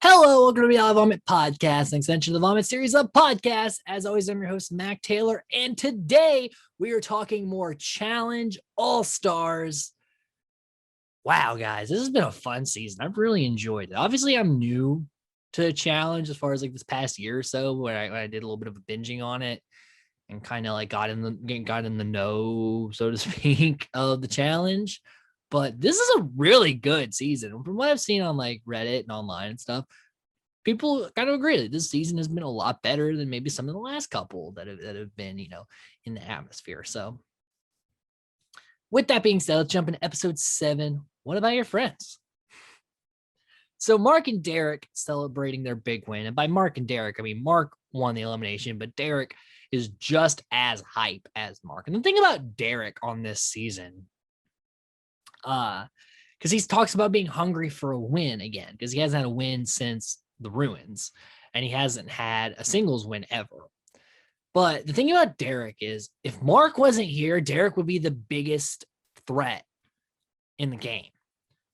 Hello, welcome to the Vomit Podcast, an extension of the Vomit series of podcasts. As always, I'm your host, Mac Taylor, and today we are talking more Challenge All-Stars. Wow, guys, this has been a fun season. I've really enjoyed it. Obviously, I'm new to Challenge as far as like this past year or so, where I did a little bit of a binging on it and kind of like got in the know, so to speak, of the Challenge. But this is a really good season. From what I've seen on like Reddit and online and stuff, people kind of agree that this season has been a lot better than maybe some of the last couple that have been, in the atmosphere. So with that being said, let's jump into episode 7. What about your friends? So Mark and Derek celebrating their big win. And by Mark and Derek, I mean Mark won the elimination, but Derek is just as hype as Mark. And the thing about Derek on this season, because he talks about being hungry for a win again, because he hasn't had a win since the Ruins, and he hasn't had a singles win ever. But the thing about Derek is, if Mark wasn't here, Derek would be the biggest threat in the game.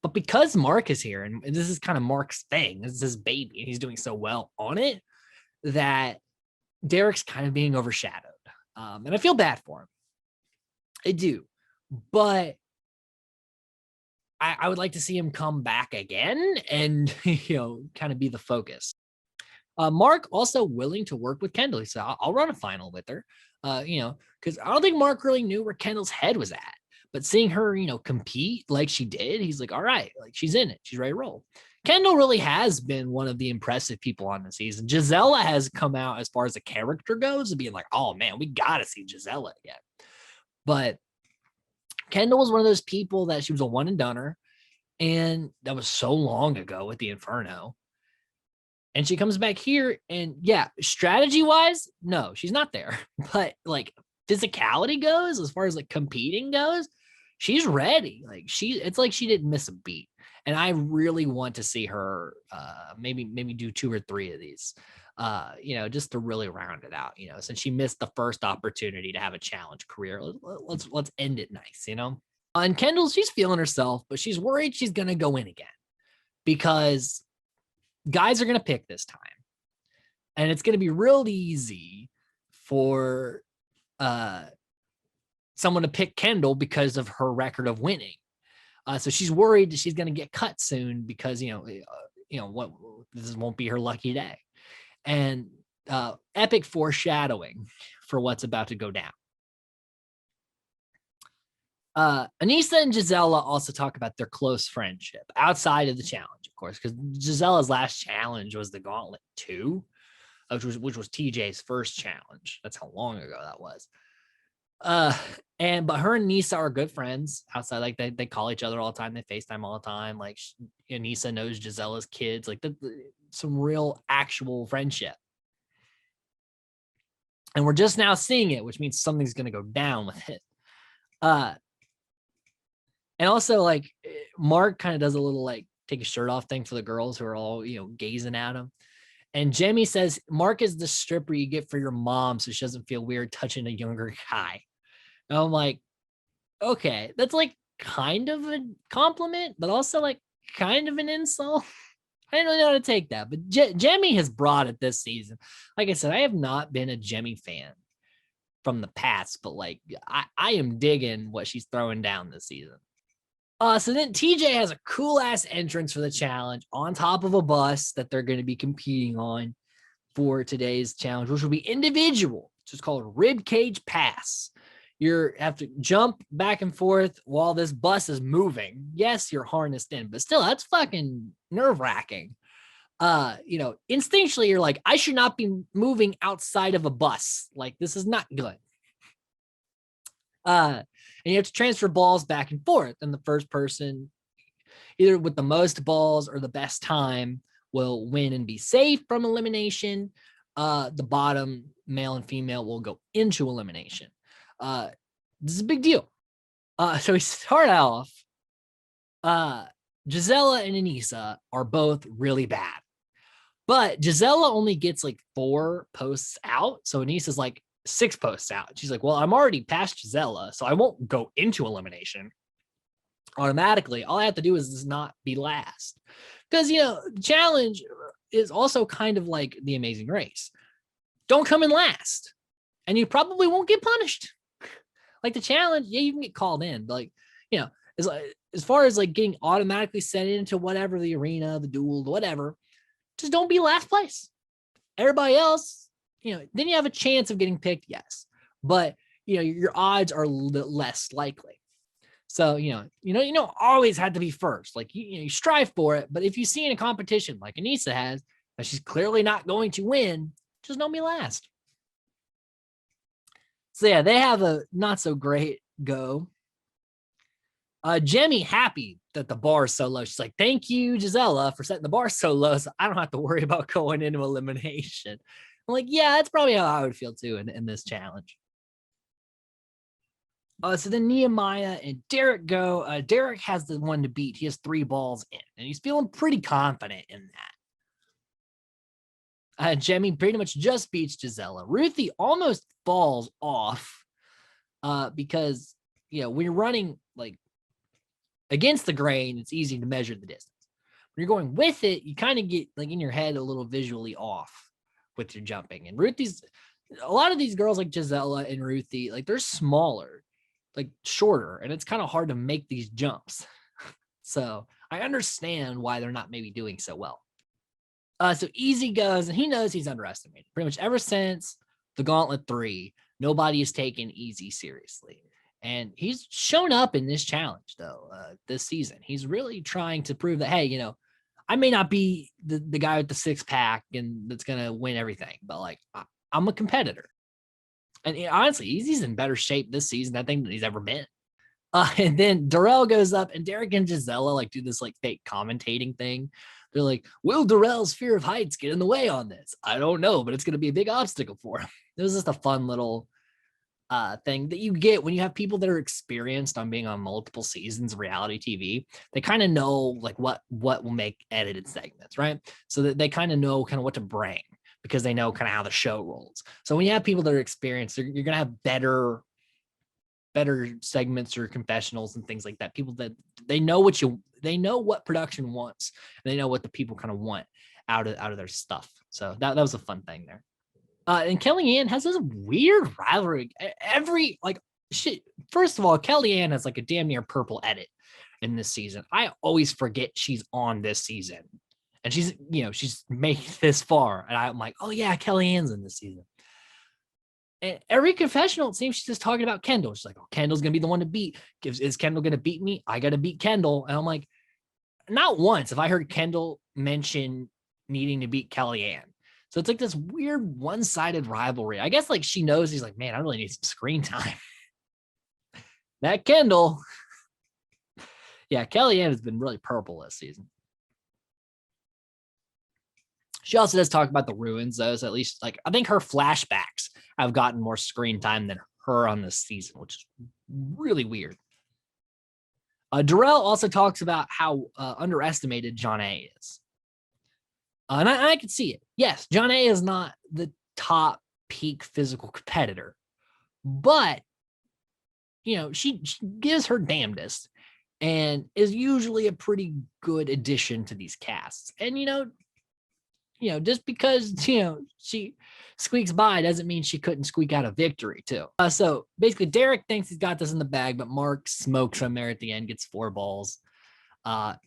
But because Mark is here, and this is kind of Mark's thing, this is his baby, and he's doing so well on it, that Derek's kind of being overshadowed. And I feel bad for him. I do. But I would like to see him come back again and, kind of be the focus. Mark also willing to work with Kendall. He said, I'll run a final with her, because I don't think Mark really knew where Kendall's head was at. But seeing her, compete like she did, he's like, all right, like she's in it. She's ready to roll. Kendall really has been one of the impressive people on the season. Gisela has come out as far as the character goes and being like, oh, man, we got to see Gisela again. But Kendall was one of those people that she was a one and doneer, and that was so long ago with the Inferno. And she comes back here, and yeah, strategy wise, no, she's not there. But like physicality goes, as far as like competing goes, she's ready. Like it's like she didn't miss a beat. And I really want to see her maybe do 2 or 3 of these, just to really round it out, since she missed the first opportunity to have a challenge career. Let's end it nice, And Kendall, she's feeling herself, but she's worried she's going to go in again because guys are going to pick this time. And it's going to be real easy for someone to pick Kendall because of her record of winning. So she's worried that she's going to get cut soon because, what this won't be her lucky day. And epic foreshadowing for what's about to go down. Anissa and Gisela also talk about their close friendship outside of the challenge, of course, because Gisela's last challenge was the Gauntlet 2, which was TJ's first challenge. That's how long ago that was. But her and Nisa are good friends outside. Like they call each other all the time. They FaceTime all the time. Like Nisa knows Gisela's kids. Like some real actual friendship. And we're just now seeing it, which means something's going to go down with it. And also like Mark kind of does a little like take a shirt off thing for the girls who are all, gazing at him. And Jemmy says, Mark is the stripper you get for your mom so she doesn't feel weird touching a younger guy. And I'm like, okay, that's like kind of a compliment, but also like kind of an insult. I don't really know how to take that. But Jemmy has brought it this season. Like I said, I have not been a Jemmy fan from the past, but like I am digging what she's throwing down this season. So then TJ has a cool ass entrance for the challenge on top of a bus that they're going to be competing on for today's challenge, which will be individual. It's just called Rib Cage Pass. You have to jump back and forth while this bus is moving. Yes, you're harnessed in, but still, that's fucking nerve-wracking. Instinctually, you're like, I should not be moving outside of a bus. Like, this is not good. And you have to transfer balls back and forth. And the first person, either with the most balls or the best time, will win and be safe from elimination. The bottom, male and female, will go into elimination. This is a big deal. So we start off. Gisela and Anissa are both really bad. But Gisela only gets like 4 posts out. So Anissa's like 6 posts out. She's like, well, I'm already past Gisela, so I won't go into elimination automatically. All I have to do is not be last. Because, challenge, is also kind of like the Amazing Race. Don't come in last, and you probably won't get punished. Like the challenge, yeah, you can get called in, but like, you know, as far as like getting automatically sent into whatever the arena, the duel, whatever, just don't be last place. Everybody else, then you have a chance of getting picked, yes, but your odds are less likely. So you don't always have to be first. Like you strive for it, but if you see in a competition like Anissa has that she's clearly not going to win, just don't be last. So yeah, they have a not so great go. Jemmy happy that the bar is so low. She's like, thank you, Gisela, for setting the bar so low, so I don't have to worry about going into elimination. I'm like, yeah, that's probably how I would feel too in this challenge. So then Nehemiah and Derek go. Derek has the one to beat. He has 3 balls in, and he's feeling pretty confident in that. Jemmy pretty much just beats Gisela. Ruthie almost falls off because, when you're running like against the grain, it's easy to measure the distance. When you're going with it, you kind of get like in your head a little visually off with your jumping. And a lot of these girls like Gisela and Ruthie, like they're smaller, like shorter, and it's kind of hard to make these jumps. So I understand why they're not maybe doing so well. So Easy goes, and he knows he's underestimated. Pretty much ever since the Gauntlet 3, nobody has taken Easy seriously. And he's shown up in this challenge, though, this season. He's really trying to prove that, hey, I may not be the guy with the 6-pack and that's going to win everything, but like I'm a competitor. And honestly, Easy's in better shape this season, I think, than he's ever been. And then Darrell goes up, and Derek and Gisela like do this like fake commentating thing. They're like, will Darrell's fear of heights get in the way on this? I don't know, but it's going to be a big obstacle for him. It was just a fun little thing that you get when you have people that are experienced on being on multiple seasons of reality TV. They kind of know like what will make edited segments, right? So that they kind of know kind of what to bring because they know kind of how the show rolls. So when you have people that are experienced, you're going to have better segments or confessionals and things like that. People that they know what production wants, and they know what the people kind of want out of their stuff. So that was a fun thing there. And Kellyanne has this weird rivalry. First of all, Kellyanne has like a damn near purple edit in this season. I always forget she's on this season, and she's made this far, and I'm like, oh yeah, Kellyanne's in this season. And every confessional, it seems she's just talking about Kendall. She's like, oh, Kendall's gonna be the one to beat. Is Kendall gonna beat me? I gotta beat Kendall. And I'm like, not once have I heard Kendall mention needing to beat Kellyanne. So it's like this weird one-sided rivalry. I guess like she knows he's like, man, I really need some screen time. That Kendall. Yeah, Kellyanne has been really purple this season. She also does talk about the ruins, though. So at least like I think her flashbacks have gotten more screen time than her on this season, which is really weird. Darrell also talks about how underestimated John A is. And I can see it. Yes, John A is not the top peak physical competitor, but she gives her damnedest and is usually a pretty good addition to these casts. And just because she squeaks by doesn't mean she couldn't squeak out a victory too. So basically, Derek thinks he's got this in the bag, but Mark smokes him there at the end, gets 4 balls,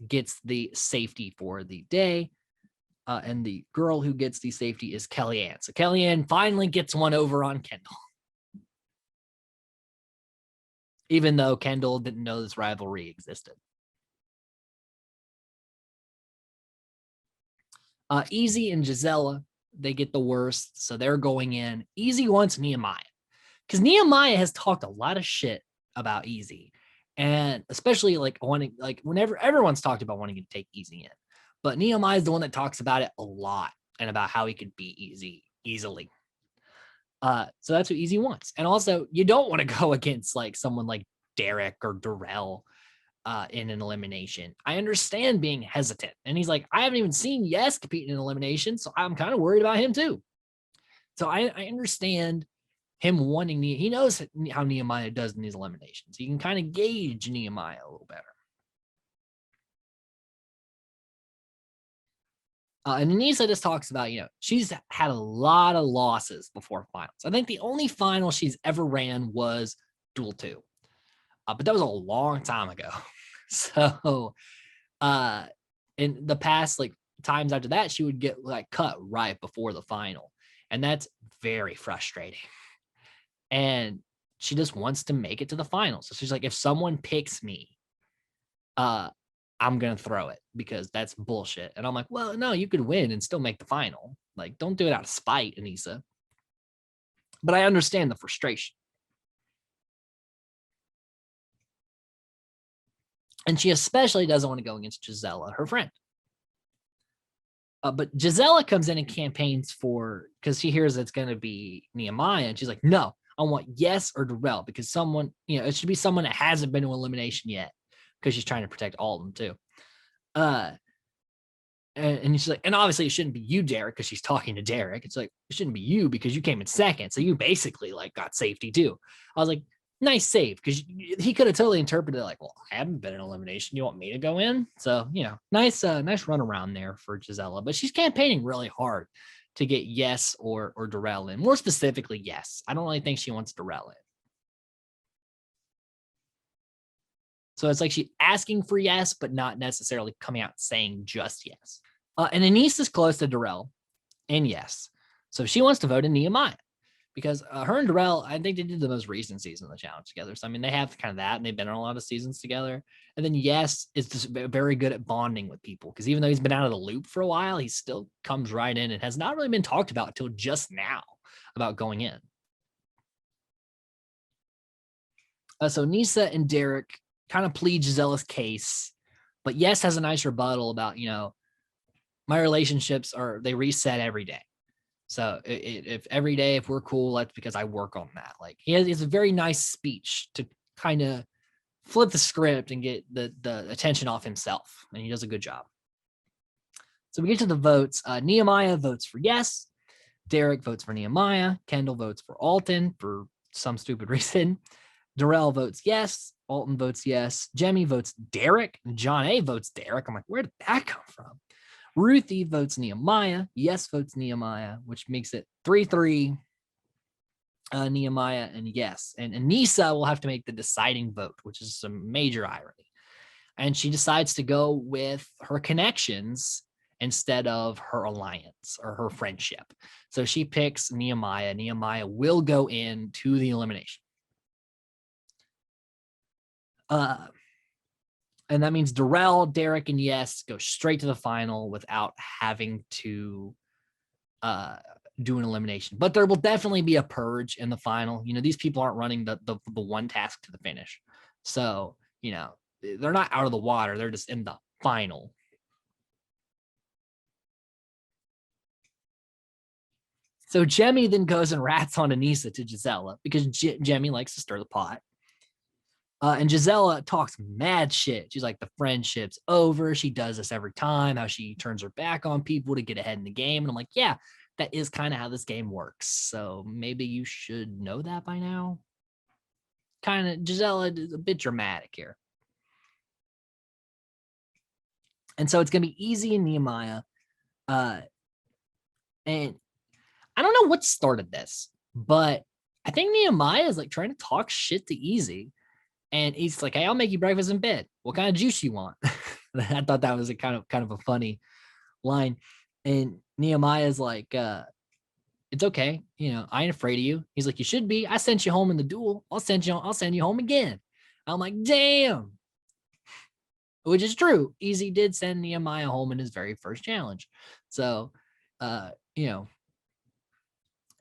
gets the safety for the day. And the girl who gets the safety is Kellyanne. So Kellyanne finally gets one over on Kendall. Even though Kendall didn't know this rivalry existed. Easy and Gisela, they get the worst. So they're going in. Easy wants Nehemiah. Because Nehemiah has talked a lot of shit about Easy. And especially whenever everyone's talked about wanting to take Easy in. But Nehemiah is the one that talks about it a lot and about how he could beat Easy easily. So that's what Easy wants. And also, you don't want to go against like someone like Derek or Darrell in an elimination. I understand being hesitant. And he's like, I haven't even seen Yes compete in an elimination, so I'm kind of worried about him too. So I understand him wanting he knows how Nehemiah does in these eliminations. He can kind of gauge Nehemiah a little better. And Anissa just talks about, she's had a lot of losses before finals. I think the only final she's ever ran was Duel 2. But that was a long time ago. So uh in the past like times after that, she would get like cut right before the final. And that's very frustrating. And she just wants to make it to the final. So she's like, if someone picks me, I'm gonna throw it because that's bullshit. And I'm like, well, no, you could win and still make the final. Like, don't do it out of spite, Anissa. But I understand the frustration. And she especially doesn't want to go against Gisela, her friend. But Gisela comes in and campaigns for, because she hears it's going to be Nehemiah. And she's like, no, I want yes or Darrell because someone, it should be someone that hasn't been to elimination yet because she's trying to protect all of them too. And she's like, and obviously it shouldn't be you, Derek, because she's talking to Derek. It's like, it shouldn't be you because you came in second. So you basically like got safety too. I was like, nice save, because he could have totally interpreted it like, well, I haven't been in elimination. You want me to go in? So, nice run around there for Gisela. But she's campaigning really hard to get yes or Darrell in. More specifically, yes. I don't really think she wants Darrell in. So it's like she's asking for yes, but not necessarily coming out saying just yes. And Anise is close to Darrell and yes. So she wants to vote in Nehemiah because her and Darrell, I think they did the most recent season of the challenge together. So, I mean, they have kind of that and they've been on a lot of seasons together. And then yes is just very good at bonding with people because even though he's been out of the loop for a while, he still comes right in and has not really been talked about until just now about going in. So Nisa and Derek kind of plead Gisela's case, but yes has a nice rebuttal about, my relationships they reset every day. So if every day, if we're cool, that's because I work on that. Like he has a very nice speech to kind of flip the script and get the attention off himself. And he does a good job. So we get to the votes. Nehemiah votes for yes. Derek votes for Nehemiah. Kendall votes for Alton for some stupid reason. Darrell votes yes. Alton votes yes. Jemmy votes Derek. John A votes Derek. I'm like, where did that come from? Ruthie votes Nehemiah. Yes votes Nehemiah, which makes it 3-3. Nehemiah and yes. And Anissa will have to make the deciding vote, which is some major irony. And she decides to go with her connections instead of her alliance or her friendship. So she picks Nehemiah. Nehemiah will go into the elimination. And that means Darrell, Derek, and yes go straight to the final without having to do an elimination. But there will definitely be a purge in the final. These people aren't running the one task to the finish. So, they're not out of the water. They're just in the final. So Jemmy then goes and rats on Anissa to Gisela because Jemmy likes to stir the pot. And Gisela talks mad shit. She's like, the friendship's over. She does this every time, how she turns her back on people to get ahead in the game. And I'm like, yeah, that is kind of how this game works. So maybe you should know that by now. Kind of, Gisela is a bit dramatic here. And so it's going to be easy in Nehemiah. And I don't know what started this, but I think Nehemiah is like trying to talk shit to Easy. And he's like, hey, I'll make you breakfast in bed. What kind of juice you want? I thought that was a kind of a funny line. And Nehemiah's like, it's okay. I ain't afraid of you. He's like, you should be. I sent you home in the duel. I'll send you home again. I'm like, damn. Which is true. Easy did send Nehemiah home in his very first challenge. So, if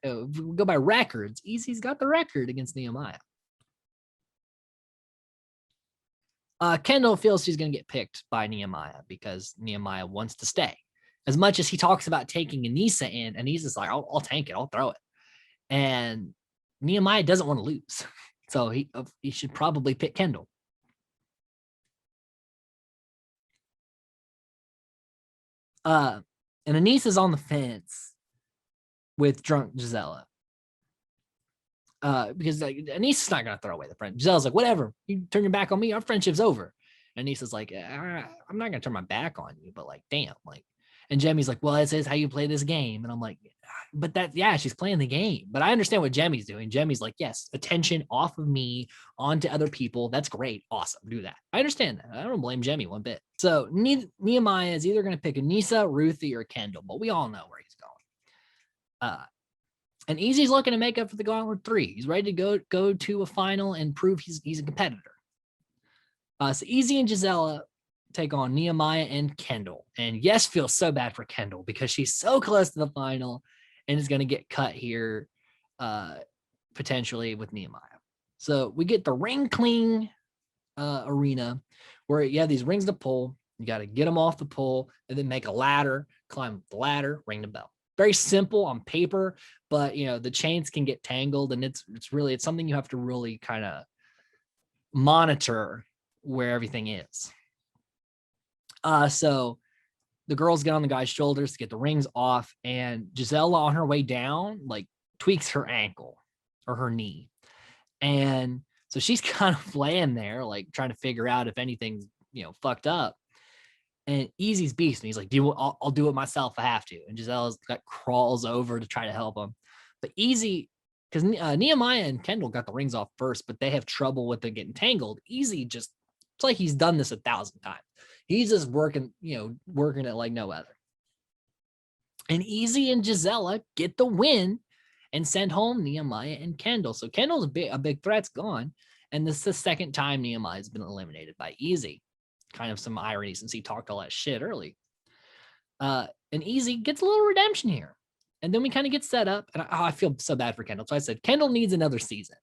we go by records, Easy's got the record against Nehemiah. Kendall feels she's going to get picked by Nehemiah because Nehemiah wants to stay. As much as he talks about taking Anissa in, Anissa's like, I'll tank it. I'll throw it. And Nehemiah doesn't want to lose. So he should probably pick Kendall. And Anissa's on the fence with drunk Gisela. Because like Anissa's not gonna throw away the friend. Gisela's like, whatever, you turn your back on me, our friendship's over. And Anissa's like, I'm not gonna turn my back on you, but like, damn, like, And Jemmy's like, well, it says how you play this game. And I'm like, but yeah, she's playing the game. But I understand what Jemmy's doing. Jemmy's like, yes, attention off of me onto other people. That's great. Awesome. Do that. I understand that. I don't blame Jemmy one bit. So Nehemiah is either going to pick Anissa, Ruthie, or Kendall, but we all know where he's going. And Easy's looking to make up for the Gauntlet 3. He's ready to go to a final and prove he's a competitor. So Easy and Gisela take on Nehemiah and Kendall. And yes, feels so bad for Kendall because she's so close to the final and is going to get cut here potentially with Nehemiah. So we get the ring clean arena where you have these rings to pull. You got to get them off the pole and then make a ladder, climb the ladder, ring the bell. Very simple on paper, but the chains can get tangled, and it's something you have to really kind of monitor where everything is. So the girls get on the guy's shoulders to get the rings off, and Gisela on her way down, like, tweaks her ankle or her knee. And so she's kind of laying there, like, trying to figure out if anything's, fucked up. And Easy's beast, and he's like, I'll do it myself. I have to. And Gisela's crawls over to try to help him. But Easy, because Nehemiah and Kendall got the rings off first, but they have trouble with it getting tangled. Easy it's like he's done this 1,000 times. He's just working it like no other. And Easy and Gisela get the win and send home Nehemiah and Kendall. So Kendall's a big threat's gone. And this is the second time Nehemiah's been eliminated by Easy. Kind of some irony since he talked all that shit early. And Easy gets a little redemption here. And then we kind of get set up. And I feel so bad for Kendall. So I said, Kendall needs another season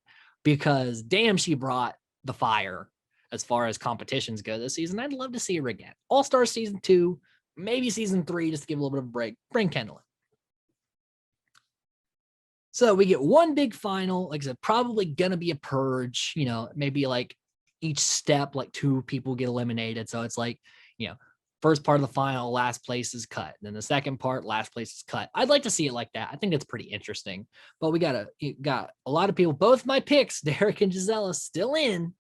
because damn, she brought the fire as far as competitions go this season. I'd love to see her again. All-Star season 2, maybe season 3, just to give a little bit of a break. Bring Kendall in. So we get one big final. Like I said, probably going to be a purge, maybe like each step, like 2 people get eliminated. So it's like, first part of the final, last place is cut. Then the second part, last place is cut. I'd like to see it like that. I think that's pretty interesting. But we got a lot of people, both my picks, Derek and Gisela, still in.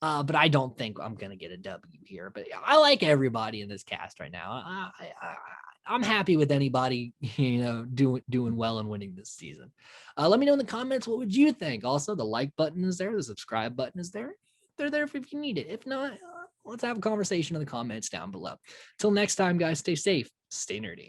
But I don't think I'm going to get a W here. But I like everybody in this cast right now. I'm happy with anybody, doing well and winning this season. Let me know in the comments, what would you think? Also, the like button is there. The subscribe button is there. They're there if you need it. If not, let's have a conversation in the comments down below. Till next time, guys, stay safe, stay nerdy.